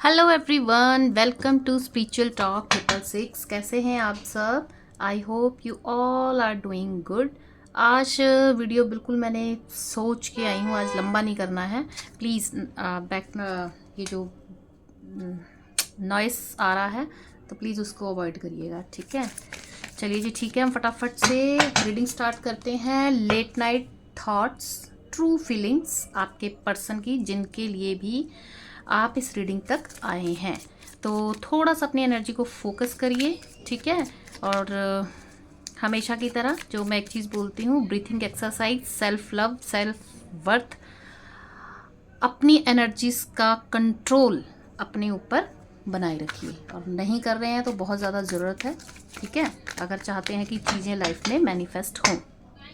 Hello everyone, welcome to spiritual talk 666। कैसे हैं आप सब? I hope you all are doing good. आज वीडियो बिल्कुल मैंने सोच के आई हूँ, आज लंबा नहीं करना है। प्लीज़ बैक ये जो नॉइस आ रहा है तो प्लीज़ उसको अवॉइड करिएगा, ठीक है? चलिए जी, ठीक है, हम फटाफट से रीडिंग स्टार्ट करते हैं। Late night thoughts, true feelings आपके पर्सन की, जिनके लिए भी आप इस रीडिंग तक आए हैं। तो थोड़ा सा अपनी एनर्जी को फोकस करिए, ठीक है? और हमेशा की तरह जो मैं एक चीज़ बोलती हूँ, breathing exercise, self love, self worth, अपनी एनर्जीज का कंट्रोल अपने ऊपर बनाए रखिए। और नहीं कर रहे हैं तो बहुत ज़्यादा ज़रूरत है, ठीक है? अगर चाहते हैं कि चीज़ें लाइफ में मैनिफेस्ट हों,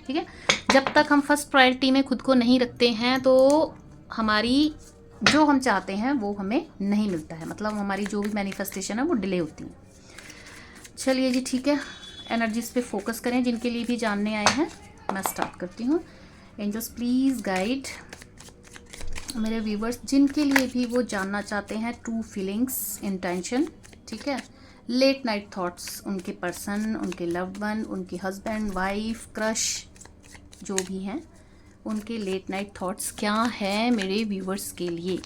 ठीक है? जब तक हम फर्स्ट प्रायोरिटी में खुद को नहीं रखते हैं तो हमारी जो हम चाहते हैं वो हमें नहीं मिलता है, मतलब हमारी जो भी मैनिफेस्टेशन है वो डिले होती है। चलिए जी, ठीक है, एनर्जीज पे फोकस करें जिनके लिए भी जानने आए हैं। मैं स्टार्ट करती हूँ। एंजल्स प्लीज़ गाइड मेरे व्यूवर्स, जिनके लिए भी वो जानना चाहते हैं ट्रू फीलिंग्स, इंटेंशन, ठीक है? लेट नाइट थॉट्स, उनके पर्सन, उनके लव्ड वन, उनके हस्बैंड, वाइफ, क्रश, जो भी हैं, उनके लेट नाइट थॉट्स क्या है मेरे व्यूवर्स के लिए।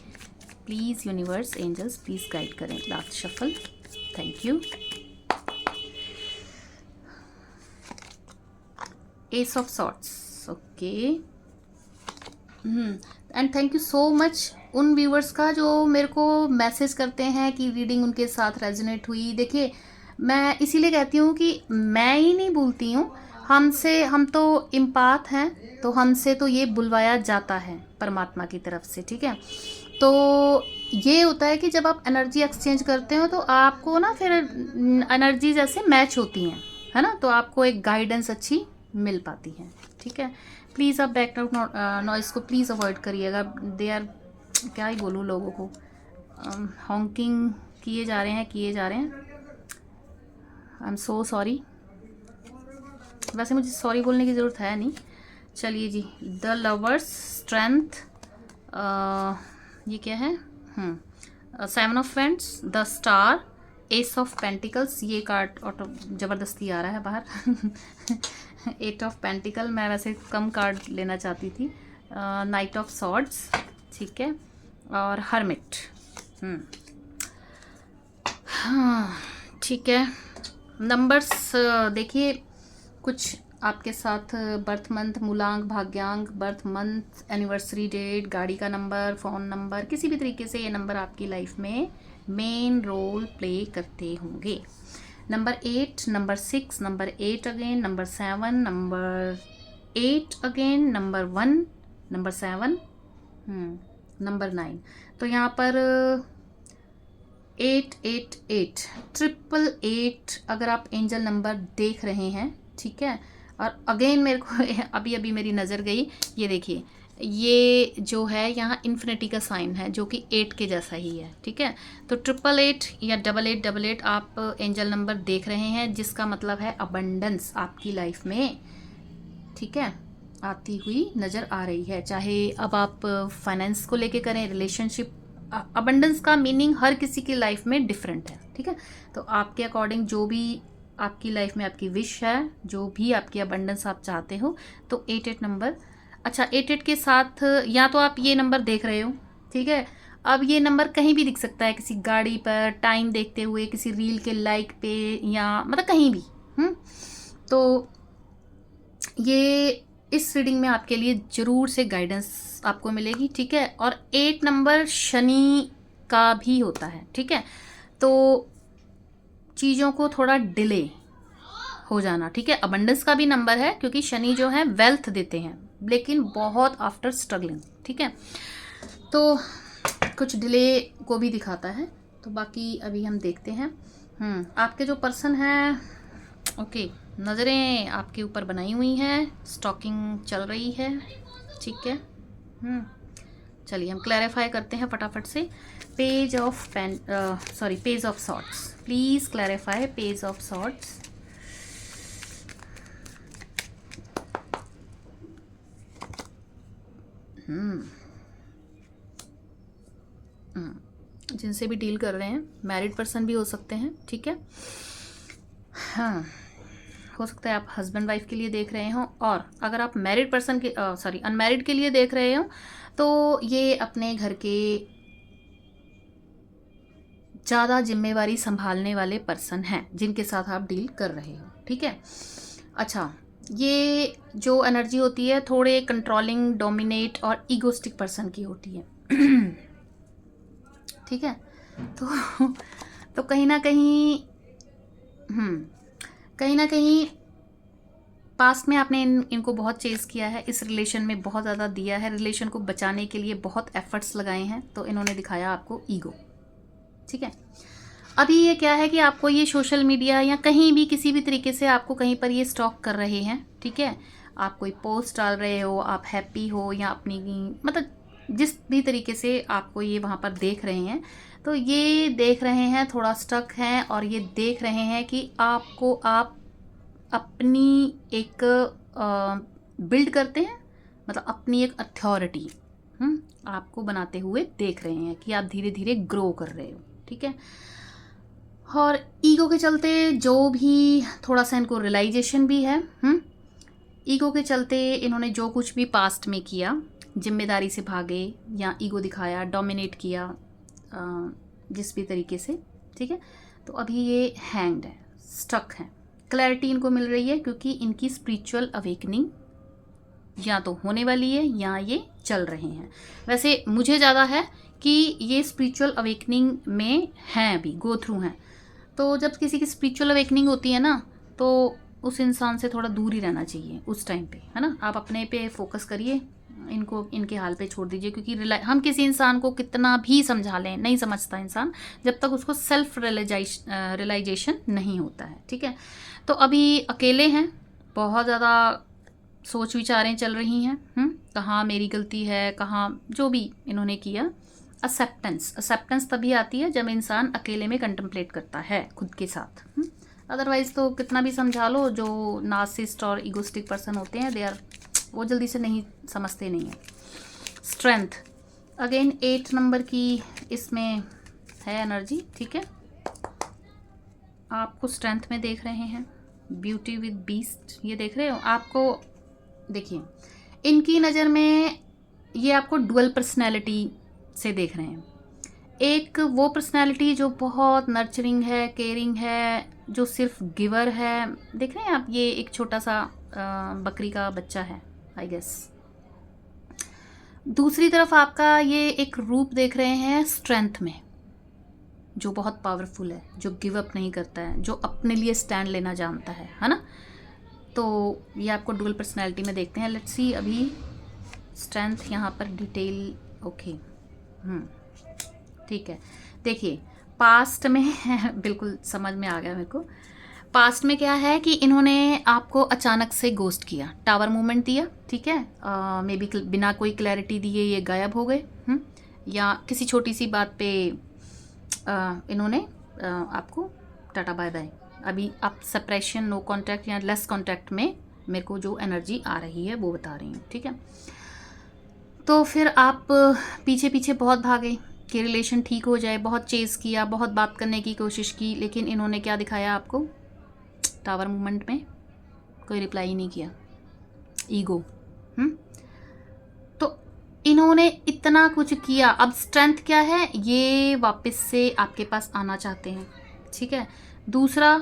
Please universe, angels please guide करें। Last shuffle, thank you. Ace of swords, okay. And thank you so much उन व्यूवर्स का जो मेरे को मैसेज करते हैं कि रीडिंग उनके साथ रेजोनेट हुई। देखिए, मैं इसीलिए कहती हूँ कि मैं ही नहीं बोलती हूँ, हमसे, हम तो इम्पाथ हैं, तो हमसे तो ये बुलवाया जाता है परमात्मा की तरफ से, ठीक है? तो ये होता है कि जब आप एनर्जी एक्सचेंज करते हो तो आपको ना फिर एनर्जी जैसे मैच होती हैं, है ना? तो आपको एक गाइडेंस अच्छी मिल पाती है, ठीक है? प्लीज़ आप बैकग्राउंड नॉइज़ को प्लीज़ अवॉइड करिएगा। दे आर, क्या ही बोलूँ लोगों को, हॉन्किंग किए जा रहे हैं। आई एम सो सॉरी। वैसे मुझे सॉरी बोलने की ज़रूरत है नहीं। चलिए जी, द लवर्स, स्ट्रेंथ, ये क्या है? Seven of vents, the star, S of pentacles, ये कार्ड ऑटो ज़बरदस्ती आ रहा है बाहर। एट ऑफ पेंटिकल, मैं वैसे कम कार्ड लेना चाहती थी। नाइट ऑफ सॉर्ड्स, ठीक है, और हर्मिट। हाँ, ठीक है। नंबर्स देखिए, कुछ आपके साथ बर्थ मंथ, मूलांक, भाग्यांक, बर्थ मंथ, एनिवर्सरी डेट, गाड़ी का नंबर, फ़ोन नंबर, किसी भी तरीके से ये नंबर आपकी लाइफ में मेन रोल प्ले करते होंगे। Number 8, number 6, number 8 again, number 7, number 8 again, number 1, number 7, number 9। तो यहाँ पर 888, 888 अगर आप एंजल नंबर देख रहे हैं, ठीक है? और अगेन मेरे को अभी अभी मेरी नज़र गई, ये देखिए, ये जो है यहाँ इन्फिनिटी का साइन है जो कि 8 के जैसा ही है, ठीक है? तो 888 या 8888 आप एंजल नंबर देख रहे हैं, जिसका मतलब है अबंडेंस आपकी लाइफ में, ठीक है, आती हुई नज़र आ रही है। चाहे अब आप फाइनेंस को लेके करें, रिलेशनशिप, अबंडेंस का मीनिंग हर किसी की लाइफ में डिफरेंट है, ठीक है? तो आपके अकॉर्डिंग जो भी आपकी लाइफ में आपकी विश है, जो भी आपकी अबंडेंस आप चाहते हो, तो 88 नंबर। अच्छा, 88 के साथ या तो आप ये नंबर देख रहे हो, ठीक है? अब ये नंबर कहीं भी दिख सकता है, किसी गाड़ी पर, टाइम देखते हुए, किसी रील के लाइक पे, या मतलब कहीं भी। तो ये इस रीडिंग में आपके लिए ज़रूर से गाइडेंस आपको मिलेगी, ठीक है? और 8 नंबर शनि का भी होता है, ठीक है? तो चीज़ों को थोड़ा डिले हो जाना, ठीक है? अबंडेंस का भी नंबर है क्योंकि शनि जो है वेल्थ देते हैं, लेकिन बहुत आफ्टर स्ट्रगलिंग, ठीक है? तो कुछ डिले को भी दिखाता है। तो बाकी अभी हम देखते हैं। आपके जो पर्सन हैं, ओके, नज़रें आपके ऊपर बनाई हुई हैं, स्टॉकिंग चल रही है, ठीक है? चलिए हम क्लैरिफाई करते हैं फटाफट से। Page of pen, sorry, page of swords, please clarify page of swords. जिनसे भी डील कर रहे हैं, मैरिड पर्सन भी हो सकते हैं, ठीक है। हाँ, हो सकता है आप हस्बैंड वाइफ के लिए देख रहे हो, और अगर आप मैरिड पर्सन के अनमैरिड के लिए देख रहे हो तो ये अपने घर के ज़्यादा जिम्मेवारी संभालने वाले पर्सन हैं जिनके साथ आप डील कर रहे हो, ठीक है। अच्छा, ये जो एनर्जी होती है थोड़े कंट्रोलिंग, डोमिनेट और ईगोस्टिक पर्सन की होती है, ठीक है। तो कहीं ना कहीं पास्ट में आपने इनको बहुत चेज़ किया है, इस रिलेशन में बहुत ज़्यादा दिया है, रिलेशन को बचाने के लिए बहुत एफर्ट्स लगाए हैं, तो इन्होंने दिखाया आपको ईगो, ठीक है। अभी ये क्या है कि आपको ये सोशल मीडिया या कहीं भी किसी भी तरीके से आपको कहीं पर ये स्टॉक कर रहे हैं, ठीक है। आप कोई पोस्ट डाल रहे हो, आप हैप्पी हो या अपनी मतलब जिस भी तरीके से आपको ये वहाँ पर देख रहे हैं, तो ये देख रहे हैं, थोड़ा स्टक हैं, और ये देख रहे हैं कि आपको आप अपनी एक बिल्ड करते हैं, मतलब अपनी एक अथॉरिटी आपको बनाते हुए देख रहे हैं कि आप धीरे धीरे ग्रो कर रहे हो, ठीक है। और ईगो के चलते जो भी थोड़ा सा इनको रियलाइजेशन भी है, ईगो के चलते इन्होंने जो कुछ भी पास्ट में किया, जिम्मेदारी से भागे या ईगो दिखाया, डोमिनेट किया, जिस भी तरीके से, ठीक है। तो अभी ये हैंग्ड है, स्टक है। क्लैरिटी इनको मिल रही है क्योंकि इनकी स्पिरिचुअल अवेकनिंग या तो होने वाली है या ये चल रहे हैं। वैसे मुझे ज़्यादा है कि ये स्पिरिचुअल अवेकनिंग में हैं, अभी गो थ्रू हैं। तो जब किसी की स्पिरिचुअल अवेकनिंग होती है ना, तो उस इंसान से थोड़ा दूर ही रहना चाहिए उस टाइम पे, है ना। आप अपने पे फोकस करिए, इनको इनके हाल पे छोड़ दीजिए, क्योंकि हम किसी इंसान को कितना भी समझा लें, नहीं समझता इंसान जब तक उसको सेल्फ रियलाइजेशन नहीं होता है, ठीक है। तो अभी अकेले हैं, बहुत ज़्यादा सोच विचारें चल रही हैं, कहाँ मेरी गलती है, कहाँ जो भी इन्होंने किया। एक्सेप्टेंस तभी आती है जब इंसान अकेले में कंटेम्पलेट करता है खुद के साथ। अदरवाइज़ तो कितना भी समझा लो, जो नार्सिसिस्ट और इगोस्टिक पर्सन होते हैं वो जल्दी से नहीं समझते नहीं हैं। स्ट्रेंथ अगेन 8 नंबर की इसमें है एनर्जी, ठीक है। आपको स्ट्रेंथ में देख रहे हैं, ब्यूटी विद बीस्ट ये देख रहे हो। आपको देखिए, इनकी नज़र में ये आपको डुअल पर्सनैलिटी से देख रहे हैं। एक वो पर्सनैलिटी जो बहुत नर्चरिंग है, केयरिंग है, जो सिर्फ गिवर है। देख रहे हैं आप, ये एक छोटा सा बकरी का बच्चा है आई गेस। दूसरी तरफ आपका ये एक रूप देख रहे हैं स्ट्रेंथ में, जो बहुत पावरफुल है, जो गिव अप नहीं करता है, जो अपने लिए स्टैंड लेना जानता है ना। तो ये आपको डुअल पर्सनैलिटी में देखते हैं। लेट्स सी अभी स्ट्रेंथ यहाँ पर डिटेल, ओके, ठीक है। देखिए पास्ट में बिल्कुल समझ में आ गया मेरे को। पास्ट में क्या है कि इन्होंने आपको अचानक से गोस्ट किया, टावर मूवमेंट दिया, ठीक है। मे बी बिना कोई क्लैरिटी दिए ये गायब हो गए, या किसी छोटी सी बात पे इन्होंने आपको टाटा बाय बाय। अभी आप सेपरेशन, नो कांटेक्ट या लेस कांटेक्ट में मेरे को जो एनर्जी आ रही है वो बता रही हूँ, ठीक है। तो फिर आप पीछे पीछे बहुत भागे कि रिलेशन ठीक हो जाए, बहुत चेज़ किया, बहुत बात करने की कोशिश की, लेकिन इन्होंने क्या दिखाया आपको, टावर मूवमेंट में कोई रिप्लाई नहीं किया, ईगो। तो इन्होंने इतना कुछ किया, अब स्ट्रेंथ क्या है, ये वापस से आपके पास आना चाहते हैं, ठीक है। दूसरा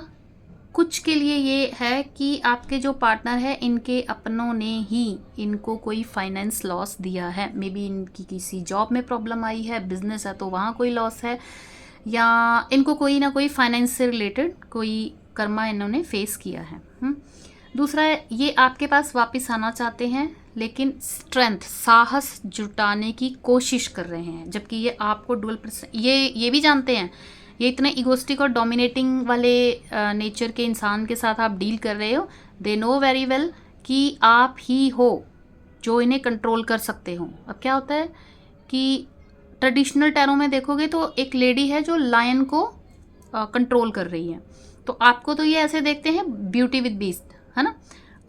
कुछ के लिए ये है कि आपके जो पार्टनर है, इनके अपनों ने ही इनको कोई फाइनेंस लॉस दिया है। मे बी इनकी किसी जॉब में प्रॉब्लम आई है, बिजनेस है तो वहाँ कोई लॉस है, या इनको कोई ना कोई फाइनेंस से रिलेटेड कोई कर्मा इन्होंने फेस किया है। दूसरा ये आपके पास वापस आना चाहते हैं, लेकिन स्ट्रेंथ, साहस जुटाने की कोशिश कर रहे हैं, जबकि ये आपको डुअल ये भी जानते हैं, ये इतने इगोस्टिक और डोमिनेटिंग वाले नेचर के इंसान के साथ आप डील कर रहे हो। दे नो वेरी वेल कि आप ही हो जो इन्हें कंट्रोल कर सकते हो। अब क्या होता है कि ट्रेडिशनल टैरो में देखोगे तो एक लेडी है जो लायन को कंट्रोल कर रही है, तो आपको तो ये ऐसे देखते हैं ब्यूटी विद बीस्ट, है ना।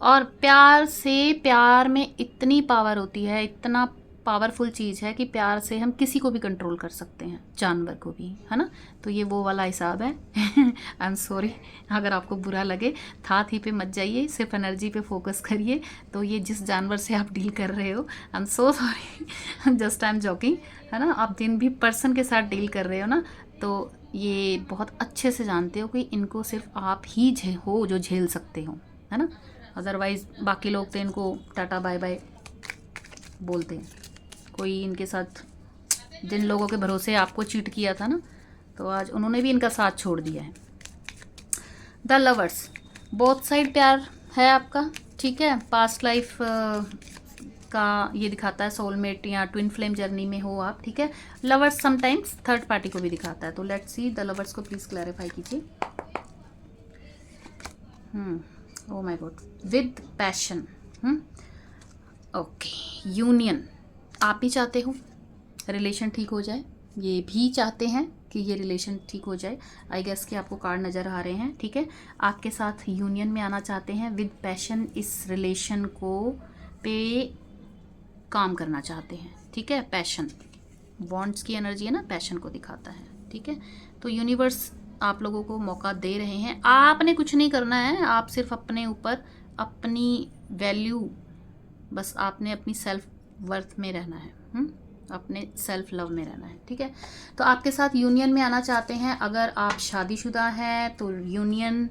और प्यार से, प्यार में इतनी पावर होती है, इतना पावरफुल चीज़ है कि प्यार से हम किसी को भी कंट्रोल कर सकते हैं, जानवर को भी, है ना। तो ये वो वाला हिसाब है। आई एम सॉरी अगर आपको बुरा लगे, था थी पे मत जाइए, सिर्फ एनर्जी पे फोकस करिए। तो ये जिस जानवर से आप डील कर रहे हो, I am so sorry, just I am joking, है ना। आप जिन भी पर्सन के साथ डील कर रहे हो ना, तो ये बहुत अच्छे से जानते हो कि इनको सिर्फ आप ही हो जो झेल सकते हो, है ना। अदरवाइज़ बाकी लोग तो इनको टाटा बाय बाय बोलते हैं। कोई इनके साथ, जिन लोगों के भरोसे आपको चीट किया था ना, तो आज उन्होंने भी इनका साथ छोड़ दिया है। द लवर्स, बोथ साइड प्यार है आपका, ठीक है। पास्ट लाइफ का ये दिखाता है, सोलमेट या ट्विन फ्लेम जर्नी में हो आप, ठीक है। लवर्स समटाइम्स थर्ड पार्टी को भी दिखाता है। तो लेट्स सी द लवर्स को प्लीज़ क्लैरिफाई कीजिए। Oh my God, with passion, okay. Union, आप भी चाहते हो रिलेशन ठीक हो जाए, ये भी चाहते हैं कि ये रिलेशन ठीक हो जाए। आई गेस कि आपको कार्ड नज़र आ रहे हैं, ठीक है। आपके साथ यूनियन में आना चाहते हैं विद पैशन, इस रिलेशन को पे काम करना चाहते हैं, ठीक है। पैशन, बॉन्ड्स की एनर्जी है ना, पैशन को दिखाता है, ठीक है। तो यूनिवर्स आप लोगों को मौका दे रहे हैं, आपने कुछ नहीं करना है, आप सिर्फ अपने ऊपर अपनी वैल्यू, बस आपने अपनी सेल्फ वर्थ में रहना है, अपने सेल्फ लव में रहना है, ठीक है। तो आपके साथ यूनियन में आना चाहते हैं। अगर आप शादीशुदा हैं तो यूनियन,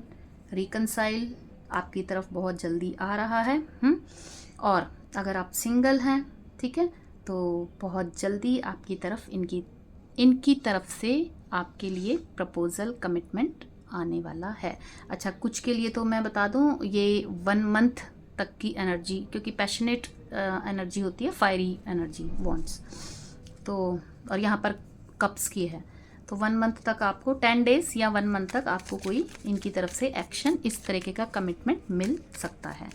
रिकनसाइल आपकी तरफ बहुत जल्दी आ रहा है, और अगर आप सिंगल हैं, ठीक है, तो बहुत जल्दी आपकी तरफ इनकी तरफ से आपके लिए प्रपोजल, कमिटमेंट आने वाला है। अच्छा, कुछ के लिए तो मैं बता दूं, ये 1 मंथ तक की एनर्जी, क्योंकि पैशनेट एनर्जी होती है, फायरी एनर्जी, वॉन्ट्स, तो और यहाँ पर कप्स की है, तो 1 मंथ तक आपको, 10 डेज या 1 मंथ तक आपको कोई इनकी तरफ से एक्शन, इस तरीके का कमिटमेंट मिल सकता है।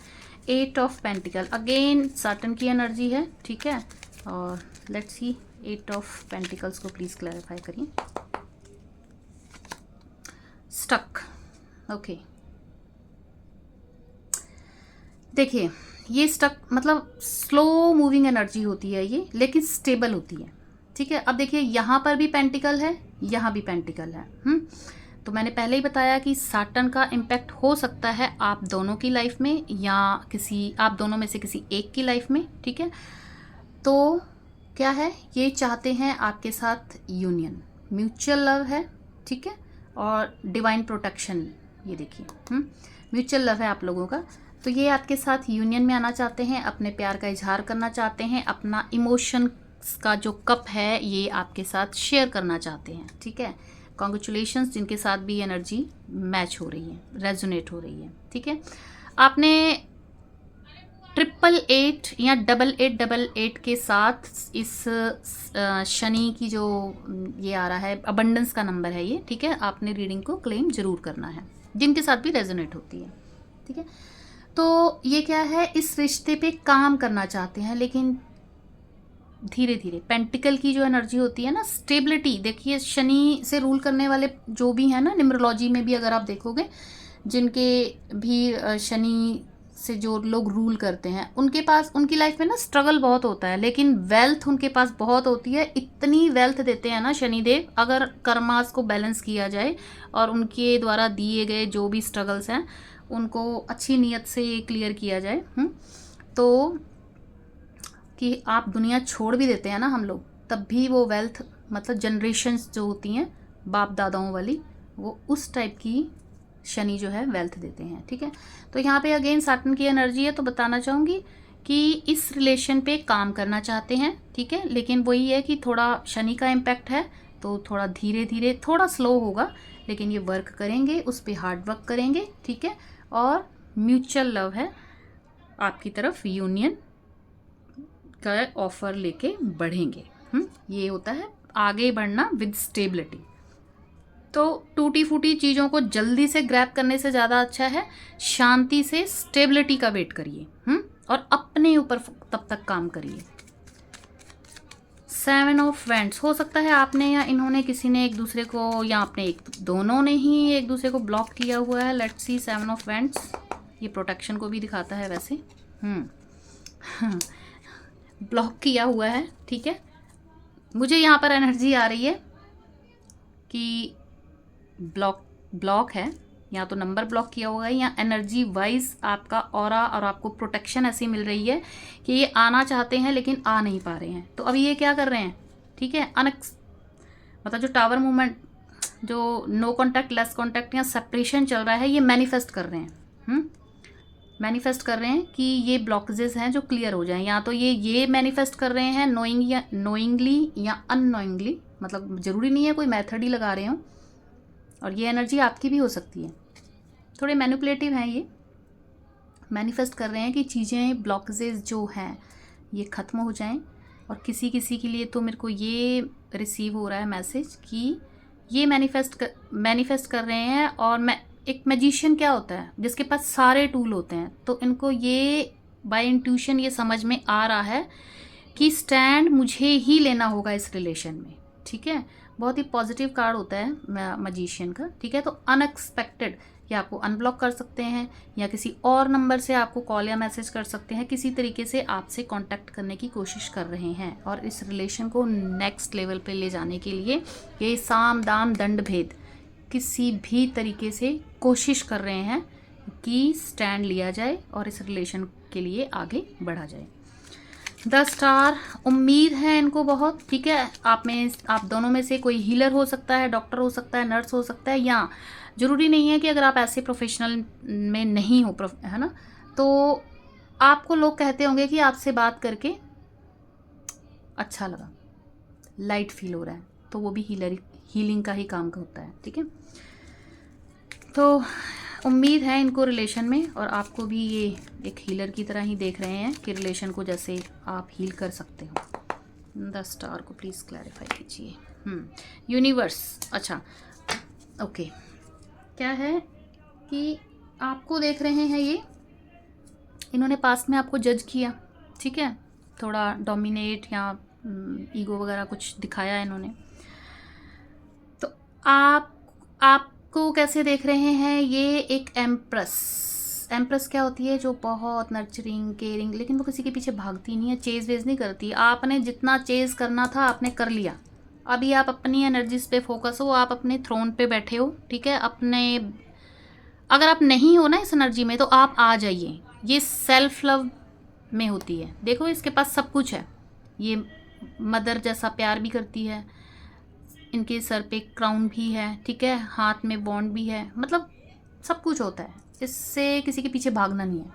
8 ऑफ पेंटिकल, अगेन सैटर्न की एनर्जी है, ठीक है। और लेट्स सी 8 ऑफ पेंटिकल्स को प्लीज़ क्लैरिफाई करिए। Stuck, okay. देखिए, ये स्टक मतलब स्लो मूविंग एनर्जी होती है ये, लेकिन स्टेबल होती है, ठीक है। अब देखिए, यहाँ पर भी पेंटिकल है, यहाँ भी पेंटिकल है, तो मैंने पहले ही बताया कि सैटर्न का इम्पैक्ट हो सकता है आप दोनों की लाइफ में, या आप दोनों में से किसी एक की लाइफ में, ठीक है। तो क्या है, ये चाहते हैं आपके साथ यूनियन, म्यूचुअल लव है, ठीक है, और डिवाइन प्रोटेक्शन, ये देखिए, म्यूचुअल लव है आप लोगों का। तो ये आपके साथ यूनियन में आना चाहते हैं, अपने प्यार का इजहार करना चाहते हैं, अपना इमोशंस का जो कप है ये आपके साथ शेयर करना चाहते हैं, ठीक है। कॉन्ग्रेचुलेशंस जिनके साथ भी एनर्जी मैच हो रही है, रेजोनेट हो रही है, ठीक है। आपने 888 या 8888 के साथ इस शनि की जो ये आ रहा है, अबंडेंस का नंबर है ये, ठीक है। आपने रीडिंग को क्लेम जरूर करना है, जिनके साथ भी रेजोनेट होती है, ठीक है। तो ये क्या है, इस रिश्ते पे काम करना चाहते हैं, लेकिन धीरे धीरे। पेंटिकल की जो एनर्जी होती है ना, स्टेबिलिटी, देखिए शनि से रूल करने वाले जो भी हैं ना, न्यूमरोलॉजी में भी अगर आप देखोगे, जिनके भी शनि से जो लोग रूल करते हैं, उनके पास, उनकी लाइफ में ना स्ट्रगल बहुत होता है, लेकिन वेल्थ उनके पास बहुत होती है। इतनी वेल्थ देते हैं ना शनिदेव, अगर कर्मास को बैलेंस किया जाए और उनके द्वारा दिए गए जो भी स्ट्रगल्स हैं उनको अच्छी नीयत से क्लियर किया जाए, तो कि आप दुनिया छोड़ भी देते हैं ना हम लोग, तब भी वो वेल्थ, मतलब जनरेशन्स जो होती हैं बाप दादाओं वाली, वो उस टाइप की शनि जो है वेल्थ देते हैं, ठीक है। तो यहाँ पे अगेन सैटर्न की एनर्जी है, तो बताना चाहूँगी कि इस रिलेशन पे काम करना चाहते हैं, ठीक है, लेकिन वही है कि थोड़ा शनि का इम्पैक्ट है, तो थोड़ा धीरे धीरे, थोड़ा स्लो होगा, लेकिन ये वर्क करेंगे, उस पर हार्ड वर्क करेंगे, ठीक है। और म्यूचुअल लव है, आपकी तरफ यूनियन का ऑफर लेके बढ़ेंगे, ये होता है आगे बढ़ना विद स्टेबिलिटी। तो टूटी फूटी चीज़ों को जल्दी से ग्रैब करने से ज़्यादा अच्छा है शांति से स्टेबिलिटी का वेट करिए, और अपने ऊपर तब तक काम करिए। 7 ऑफ वैंड्स, हो सकता है आपने या इन्होंने, किसी ने एक दूसरे को, या आपने दोनों ने ही एक दूसरे को ब्लॉक किया हुआ है। लेट्स सी 7 ऑफ वैंड्स, ये प्रोटेक्शन को भी दिखाता है वैसे, ब्लॉक किया हुआ है, ठीक है। मुझे यहाँ पर एनर्जी आ रही है कि ब्लॉक है, या तो नंबर ब्लॉक किया होगा या एनर्जी वाइज आपका ऑरा और आपको प्रोटेक्शन ऐसी मिल रही है कि ये आना चाहते हैं लेकिन आ नहीं पा रहे हैं। तो अभी ये क्या कर रहे हैं, ठीक है, मतलब जो टावर मूवमेंट, जो नो कॉन्टैक्ट, लेस कॉन्टैक्ट या सेपरेशन चल रहा है, ये मैनिफेस्ट कर रहे हैं, मैनिफेस्ट कर रहे हैं कि ये ब्लॉकेजेस हैं जो क्लियर हो जाएं। या तो ये मैनिफेस्ट कर रहे हैं नोइंगली या अननोइंगली, मतलब ज़रूरी नहीं है कोई मेथड ही लगा रहे हो। और ये एनर्जी आपकी भी हो सकती है, थोड़े मैनिपुलेटिव हैं ये, मैनिफेस्ट कर रहे हैं कि चीज़ें, ब्लॉकेजेस जो हैं ये ख़त्म हो जाएं। और किसी किसी के लिए तो मेरे को ये रिसीव हो रहा है मैसेज कि ये मैनिफेस्ट कर रहे हैं। और एक मैजिशियन क्या होता है, जिसके पास सारे टूल होते हैं, तो इनको ये बाय इंट्यूशन ये समझ में आ रहा है कि स्टैंड मुझे ही लेना होगा इस रिलेशन में, ठीक है। बहुत ही पॉजिटिव कार्ड होता है मैजिशियन का, ठीक है। तो अनएक्सपेक्टेड, या आपको अनब्लॉक कर सकते हैं या किसी और नंबर से आपको कॉल या मैसेज कर सकते हैं, किसी तरीके से आपसे कांटेक्ट करने की कोशिश कर रहे हैं और इस रिलेशन को नेक्स्ट लेवल पे ले जाने के लिए ये साम दाम दंड भेद किसी भी तरीके से कोशिश कर रहे हैं कि स्टैंड लिया जाए और इस रिलेशन के लिए आगे बढ़ा जाए। 10 स्टार, उम्मीद है इनको बहुत, ठीक है। आप दोनों में से कोई हीलर हो सकता है, डॉक्टर हो सकता है, नर्स हो सकता है, या ज़रूरी नहीं है कि अगर आप ऐसे प्रोफेशनल में नहीं हो, है ना, तो आपको लोग कहते होंगे कि आपसे बात करके अच्छा लगा, लाइट फील हो रहा है, तो वो भी हीलिंग का ही काम का होता है, ठीक है। तो उम्मीद है इनको रिलेशन में, और आपको भी ये एक हीलर की तरह ही देख रहे हैं कि रिलेशन को जैसे आप हील कर सकते हो। 10 स्टार को प्लीज़ क्लैरिफाई कीजिए। यूनिवर्स, अच्छा ओके, क्या है कि आपको देख रहे हैं ये, इन्होंने पास्ट में आपको जज किया, ठीक है, थोड़ा डोमिनेट या ईगो वगैरह कुछ दिखाया है इन्होंने। तो आपको कैसे देख रहे हैं, ये एक एम्प्रेस क्या होती है, जो बहुत नर्चरिंग, केयरिंग, लेकिन वो किसी के पीछे भागती नहीं है, चेज वेज नहीं करती। आपने जितना चेज करना था आपने कर लिया, अभी आप अपनी एनर्जीज पे फोकस हो, आप अपने थ्रोन पे बैठे हो, ठीक है। अगर आप नहीं हो ना इस एनर्जी में तो आप आ जाइए, ये सेल्फ लव में होती है। देखो इसके पास सब कुछ है, ये मदर जैसा प्यार भी करती है, इनके सर पे क्राउन भी है, ठीक है, हाथ में बॉन्ड भी है, मतलब सब कुछ होता है, इससे किसी के पीछे भागना नहीं है,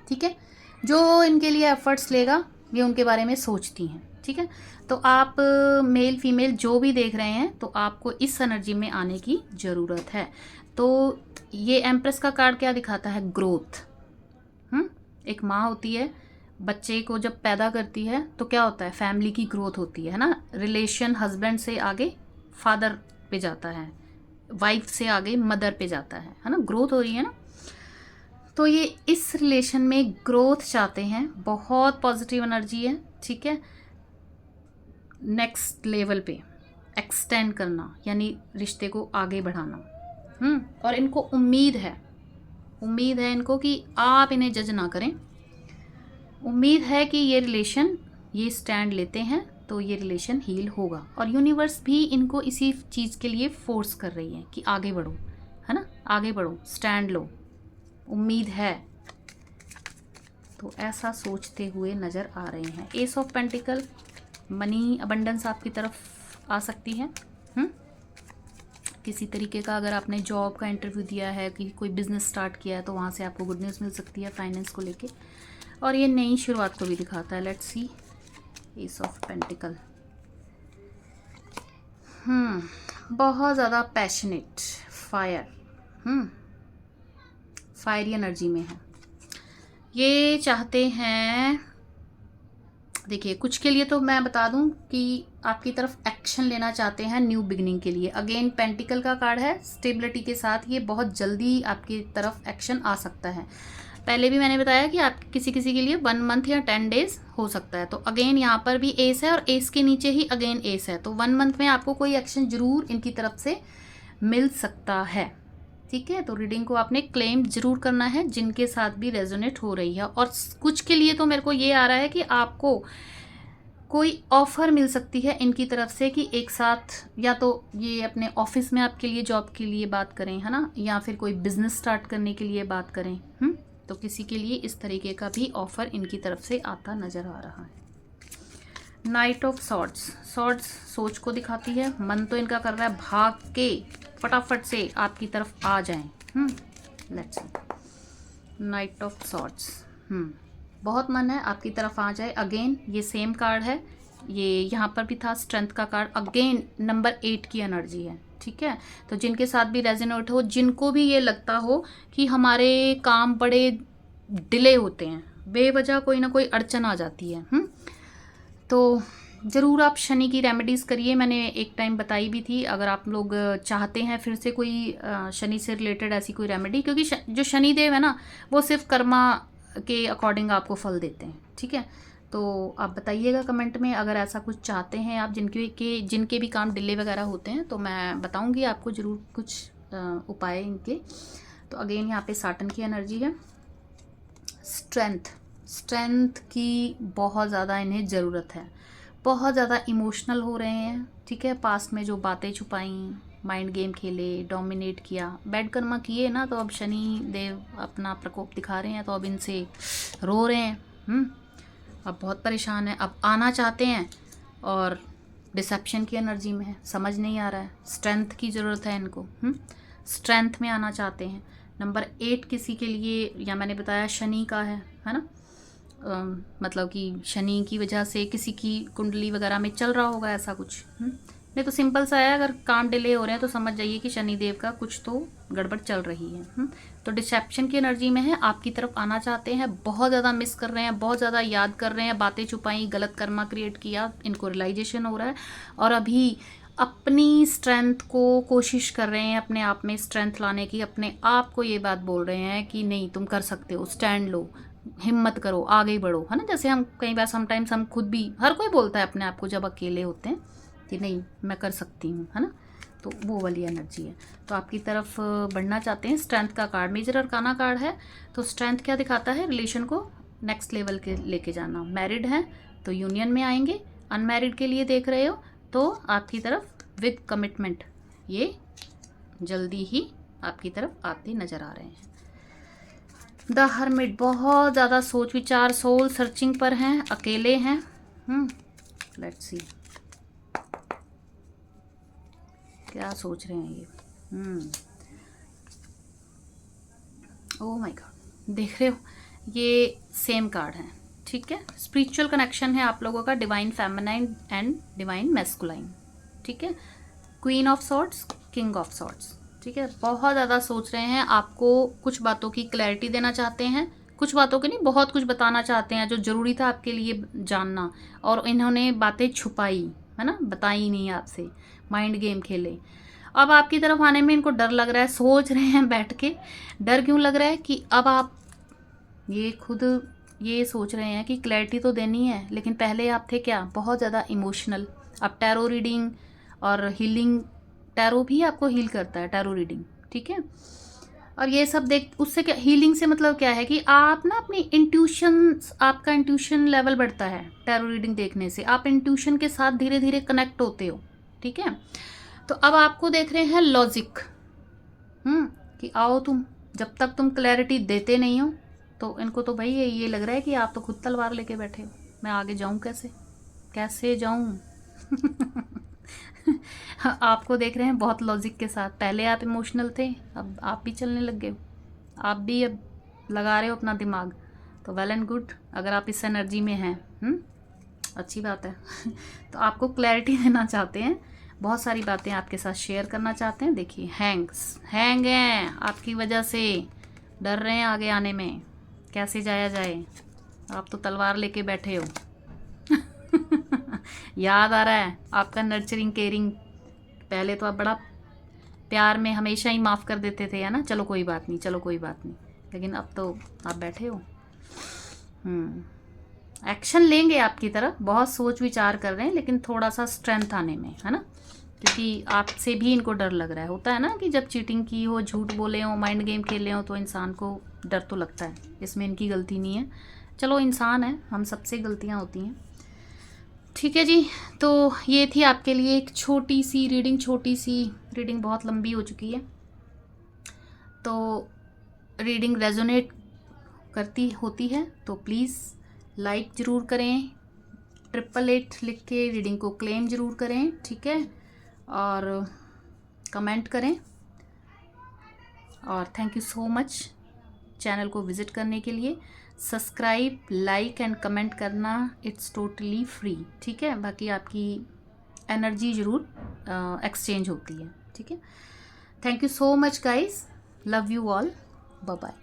ठीक है। जो इनके लिए एफर्ट्स लेगा ये उनके बारे में सोचती हैं, ठीक है। तो आप मेल फीमेल जो भी देख रहे हैं, तो आपको इस एनर्जी में आने की ज़रूरत है। तो ये एम्प्रेस का कार्ड क्या दिखाता है, ग्रोथ। एक माँ होती है, बच्चे को जब पैदा करती है तो क्या होता है, फैमिली की ग्रोथ होती है ना। रिलेशन हस्बैंड से आगे फादर पे जाता है, वाइफ से आगे मदर पे जाता है ना, ग्रोथ हो रही है ना। तो ये इस रिलेशन में ग्रोथ चाहते हैं, बहुत पॉजिटिव एनर्जी है, ठीक है। नेक्स्ट लेवल पे एक्सटेंड करना, यानी रिश्ते को आगे बढ़ाना। और इनको उम्मीद है इनको कि आप इन्हें जज ना करें। उम्मीद है कि ये रिलेशन, ये स्टैंड लेते हैं तो ये रिलेशन हील होगा। और यूनिवर्स भी इनको इसी चीज़ के लिए फोर्स कर रही है कि आगे बढ़ो, है ना, आगे बढ़ो, स्टैंड लो, उम्मीद है। तो ऐसा सोचते हुए नज़र आ रहे हैं। S of pentacle, money abundance आपकी तरफ आ सकती है। किसी तरीके का अगर आपने जॉब का इंटरव्यू दिया है, कि कोई बिजनेस स्टार्ट किया है, तो वहाँ से आपको गुड न्यूज़ मिल सकती है फाइनेंस को लेके। और ये नई शुरुआत को भी दिखाता है। Let's see, S of pentacle, बहुत ज़्यादा पैशनेट, फायरी एनर्जी में है। ये चाहते हैं, देखिए कुछ के लिए तो मैं बता दूं कि आपकी तरफ एक्शन लेना चाहते हैं न्यू बिगिनिंग के लिए। अगेन पेंटिकल का कार्ड है, स्टेबिलिटी के साथ ये बहुत जल्दी आपकी तरफ एक्शन आ सकता है। पहले भी मैंने बताया कि आप किसी के लिए 1 मंथ या 10 डेज हो सकता है। तो अगेन यहाँ पर भी एस है और एस के नीचे ही अगेन एस है, तो 1 मंथ में आपको कोई एक्शन जरूर इनकी तरफ से मिल सकता है, ठीक है। तो रीडिंग को आपने क्लेम जरूर करना है, जिनके साथ भी रेजोनेट हो रही है। और कुछ के लिए तो मेरे को ये आ रहा है कि आपको कोई ऑफ़र मिल सकती है इनकी तरफ से कि एक साथ, या तो ये अपने ऑफिस में आपके लिए जॉब के लिए बात करें, है ना, या फिर कोई बिजनेस स्टार्ट करने के लिए बात करें। तो किसी के लिए इस तरीके का भी ऑफ़र इनकी तरफ से आता नज़र आ रहा है। नाइट ऑफ सॉर्ड्स, सॉर्ड्स सोच को दिखाती है। मन तो इनका कर रहा है भाग के फटाफट से आपकी तरफ आ जाएं। Let's see, night of swords, बहुत मन है आपकी तरफ आ जाए। अगेन ये सेम कार्ड है, ये यहाँ पर भी था स्ट्रेंथ का कार्ड। अगेन नंबर 8 की एनर्जी है, ठीक है। तो जिनके साथ भी रेजोनेट हो, जिनको भी ये लगता हो कि हमारे काम बड़े डिले होते हैं, बेवजह कोई ना कोई अड़चन आ जाती है, तो ज़रूर आप शनि की रेमेडीज़ करिए। मैंने एक टाइम बताई भी थी, अगर आप लोग चाहते हैं फिर से कोई शनि से रिलेटेड ऐसी कोई रेमेडी, क्योंकि जो शनि देव है ना, वो सिर्फ कर्मा के अकॉर्डिंग आपको फल देते हैं, ठीक है। तो आप बताइएगा कमेंट में, अगर ऐसा कुछ चाहते हैं आप, जिनके भी काम डिले वगैरह होते हैं, तो मैं बताऊंगी आपको ज़रूर कुछ उपाय इनके। तो अगेन यहाँ पे साटन की एनर्जी है। स्ट्रेंथ की बहुत ज़्यादा इन्हें ज़रूरत है, बहुत ज़्यादा इमोशनल हो रहे हैं, ठीक है। पास्ट में जो बातें छुपाई, माइंड गेम खेले, डोमिनेट किया, बैड कर्मा किए ना, तो अब शनि देव अपना प्रकोप दिखा रहे हैं, तो अब इनसे रो रहे हैं। अब बहुत परेशान है, अब आना चाहते हैं और डिसेप्शन की एनर्जी में है, समझ नहीं आ रहा है। स्ट्रेंथ की ज़रूरत है इनको, स्ट्रेंथ में आना चाहते हैं। नंबर 8 किसी के लिए, या मैंने बताया शनि का है ना, मतलब कि शनि की वजह से किसी की कुंडली वगैरह में चल रहा होगा ऐसा कुछ। नहीं तो सिंपल सा है, अगर काम डिले हो रहे हैं तो समझ जाइए कि शनि देव का कुछ तो गड़बड़ चल रही है। तो डिसेप्शन की एनर्जी में है, आपकी तरफ आना चाहते हैं, बहुत ज़्यादा मिस कर रहे हैं, बहुत ज़्यादा याद कर रहे हैं, बातें छुपाई, गलत कर्मा क्रिएट किया, इनको रियलाइजेशन हो रहा है, और अभी अपनी स्ट्रेंथ को कोशिश कर रहे हैं, अपने आप में स्ट्रेंथ लाने की, अपने आप को ये बात बोल रहे हैं कि नहीं तुम कर सकते हो, स्टैंड लो, हिम्मत करो, आगे बढ़ो, है ना। जैसे हम कई बार समटाइम्स हम खुद भी, हर कोई बोलता है अपने आप को जब अकेले होते हैं कि नहीं मैं कर सकती हूँ, है ना। तो वो वाली एनर्जी है, तो आपकी तरफ बढ़ना चाहते हैं। स्ट्रेंथ का कार्ड मेजर अरकाना कार्ड है, तो स्ट्रेंथ क्या दिखाता है, रिलेशन को नेक्स्ट लेवल के लेके जाना। मैरिड है तो यूनियन में आएंगे, अनमैरिड के लिए देख रहे हो तो आपकी तरफ विद कमिटमेंट ये जल्दी ही आपकी तरफ आते नज़र आ रहे हैं। द हर्मिट, बहुत ज़्यादा सोच विचार, सोल सर्चिंग पर हैं, अकेले हैं। लेट्स सी क्या सोच रहे हैं ये। ओह माय गॉड, देख रहे हो ये सेम कार्ड है, ठीक है। स्पिरिचुअल कनेक्शन है आप लोगों का, divine feminine and divine masculine, ठीक है। Queen of swords, king of swords, ठीक है। बहुत ज़्यादा सोच रहे हैं, आपको कुछ बातों की क्लैरिटी देना चाहते हैं, कुछ बातों की नहीं, बहुत कुछ बताना चाहते हैं जो ज़रूरी था आपके लिए जानना, और इन्होंने बातें छुपाई, है ना, बताई नहीं आपसे, माइंड गेम खेले। अब आपकी तरफ आने में इनको डर लग रहा है, सोच रहे हैं बैठ के। डर क्यों लग रहा है कि अब आप ये खुद ये सोच रहे हैं कि क्लैरिटी तो देनी है, लेकिन पहले आप थे क्या, बहुत ज़्यादा इमोशनल। अब टैरो रीडिंग और हीलिंग, टैरो भी आपको हील करता है, टैरो रीडिंग, ठीक है। और ये सब देख, उससे क्या, हीलिंग से मतलब क्या है कि आप ना अपनी इंट्यूशन, आपका इंट्यूशन लेवल बढ़ता है टैरो रीडिंग देखने से, आप इंट्यूशन के साथ धीरे धीरे कनेक्ट होते हो, ठीक है। तो अब आपको देख रहे हैं लॉजिक, कि आओ तुम, जब तक तुम क्लैरिटी देते नहीं हो, तो इनको तो भाई ये लग रहा है कि आप तो खुद तलवार लेके बैठे हो, मैं आगे जाऊं कैसे जाऊं। आपको देख रहे हैं बहुत लॉजिक के साथ, पहले आप इमोशनल थे, अब आप भी चलने लग गए हो, आप भी अब लगा रहे हो अपना दिमाग, तो वेल एंड गुड, अगर आप इस एनर्जी में हैं, अच्छी बात है। तो आपको क्लैरिटी देना चाहते हैं, बहुत सारी बातें आपके साथ शेयर करना चाहते हैं। देखिए हैंग हैं आपकी वजह से, डर रहे हैं आगे आने में, कैसे जाया जाए, आप तो तलवार लेके बैठे हो। याद आ रहा है आपका नर्चरिंग केयरिंग, पहले तो आप बड़ा प्यार में हमेशा ही माफ़ कर देते थे, है ना, चलो कोई बात नहीं, लेकिन अब तो आप बैठे हो। एक्शन लेंगे आपकी तरफ, बहुत सोच विचार कर रहे हैं, लेकिन थोड़ा सा स्ट्रेंथ आने में, है ना, क्योंकि आपसे भी इनको डर लग रहा है। होता है ना कि जब चीटिंग की हो, झूठ बोले हो, माइंड गेम खेले हो, तो इंसान को डर तो लगता है, इसमें इनकी गलती नहीं है, चलो इंसान है, हम सबसे गलतियाँ होती हैं। ठीक है जी, तो ये थी आपके लिए एक छोटी सी रीडिंग, बहुत लंबी हो चुकी है। तो रीडिंग रेजोनेट करती होती है तो प्लीज़ लाइक ज़रूर करें, 888 लिख के रीडिंग को क्लेम ज़रूर करें, ठीक है, और कमेंट करें। और thank you so much channel को विज़िट करने के लिए। सब्सक्राइब, लाइक एंड कमेंट करना इट्स टोटली फ्री, ठीक है। बाकी आपकी एनर्जी ज़रूर एक्सचेंज होती है, ठीक है। Thank you so much guys, love you all, bye bye.